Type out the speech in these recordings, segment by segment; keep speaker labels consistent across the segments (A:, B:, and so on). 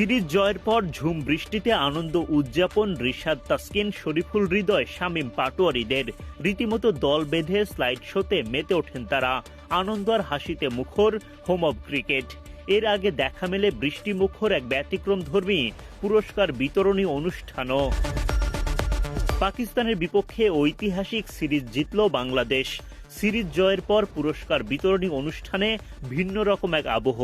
A: Series জয়ের পর ঝুম বৃষ্টিতে আনন্দ উদযাপন রিশাদ তাসকিন শরীফুল হৃদয় শামীম পাটোয়ারিদের। রীতিমতো দল বেঁধে স্লাইড শোতে মেতে ওঠেন তারা। আনন্দ আর হাসিতে মুখর হোম অব ক্রিকেট। এর আগে দেখা মেলে বৃষ্টি মুখর এক ব্যতিক্রমধর্মী পুরস্কার বিতরণী অনুষ্ঠানও। পাকিস্তানের বিপক্ষে ঐতিহাসিক সিরিজ জিতল বাংলাদেশ। সিরিজ জয়ের পর পুরস্কার বিতরণী অনুষ্ঠানে ভিন্ন রকম এক আবহ।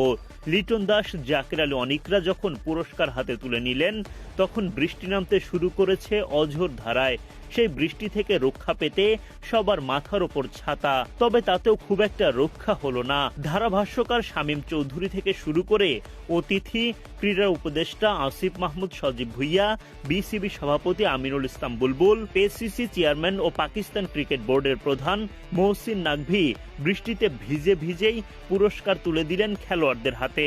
A: লিটন দাস, জাকের আলী অনিকরা যখন পুরস্কার হাতে তুলে নিলেন, তখন বৃষ্টি নামতে শুরু করেছে অঝোর ধারায়। সেই বৃষ্টি থেকে রক্ষা পেতে সবার মাথার ওপর ছাতা, তবে তাতেও খুব একটা রক্ষা হলো না। ধারাভাষ্যকার শামীম চৌধুরী থেকে শুরু করে অতিথি ক্রীড়া উপদেষ্টা আসিফ মাহমুদ সজীব ভুইয়া, বিসিবি সভাপতি আমিনুল ইসলাম বুলবুল, পিসিসি চেয়ারম্যান ও পাকিস্তান ক্রিকেট বোর্ডের প্রধান মহসিন নাকভি বৃষ্টিতে ভিজেই পুরস্কার তুলে দিলেন খেলোয়াড়দের হাতে।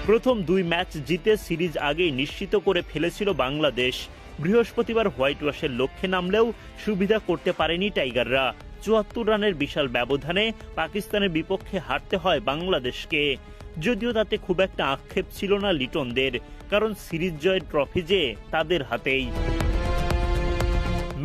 A: প্রথম 2 ম্যাচ জিতে সিরিজ আগেই নিশ্চিত করে ফেলেছিল বাংলাদেশ। বৃহস্পতিবার হোয়াইট ওয়াশের লক্ষ্যে নামলেও সুবিধা করতে পারেনি টাইগাররা। 74 রানের বিশাল ব্যবধানে পাকিস্তানের বিপক্ষে হারতে হয় বাংলাদেশকে। যদিও তাতে খুব একটা আক্ষেপ ছিল না লিটনদের, কারণ সিরিজ জয়ের ট্রফি যে তাদের হাতেই।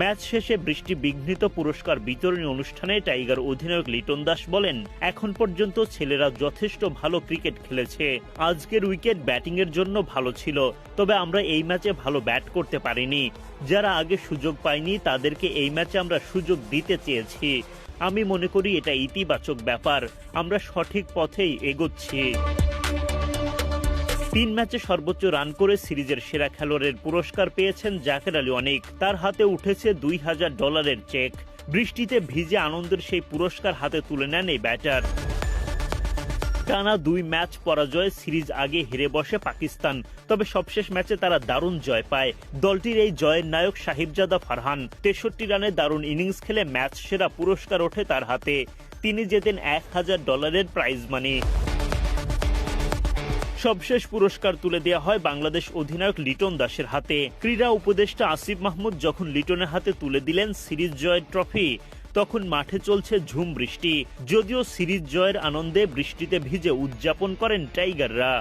A: ম্যাচ শেষে বৃষ্টি বিঘ্নিত পুরস্কার বিতরণী অনুষ্ঠানে টাইগার অধিনায়ক লিটন দাস বলেন, এখন পর্যন্ত ছেলেরা যথেষ্ট ভালো ক্রিকেট খেলেছে। আজকের উইকেট ব্যাটিংয়ের জন্য ভালো ছিল, তবে আমরা এই ম্যাচে ভালো ব্যাট করতে পারিনি। যারা আগে সুযোগ পায়নি তাদেরকে এই ম্যাচে আমরা সুযোগ দিতে চেয়েছি। আমি মনে করি এটা ইতিবাচক ব্যাপার, আমরা সঠিক পথেই এগোচ্ছি। 3 ম্যাচে সর্বোচ্চ রান করে সিরিজের সেরা খেলোয়াড়ের পুরস্কার পেয়েছেন জাকের আলী অনিক। তার হাতে উঠেছে $2000 চেক। বৃষ্টিতে ভিজে আনন্দের সেই পুরস্কার হাতে তুলে নেন এই ব্যাটার। টানা 2 ম্যাচ পরাজয়, সিরিজ আগে হেরে বসে পাকিস্তান, তবে সবশেষ ম্যাচে তারা দারুণ জয় পায়। দলটির এই জয়ের নায়ক সাহিবজাদা ফারহান 63 রানে দারুণ ইনিংস খেলে ম্যাচ সেরা পুরস্কার ওঠে তার হাতে। তিনি জেতেন $1000 প্রাইজ মানি। সবশেষ পুরস্কার তুলে দেওয়া হয় বাংলাদেশ অধিনায়ক লিটন দাসের হাতে। ক্রীড়া উপদেষ্টা আসিফ মাহমুদ যখন লিটনের হাতে তুলে দিলেন সিরিজ জয়ের ট্রফি, তখন মাঠে চলছে ঝুম বৃষ্টি। যদিও সিরিজ জয়ের আনন্দে বৃষ্টিতে ভিজে উদযাপন করেন টাইগাররা।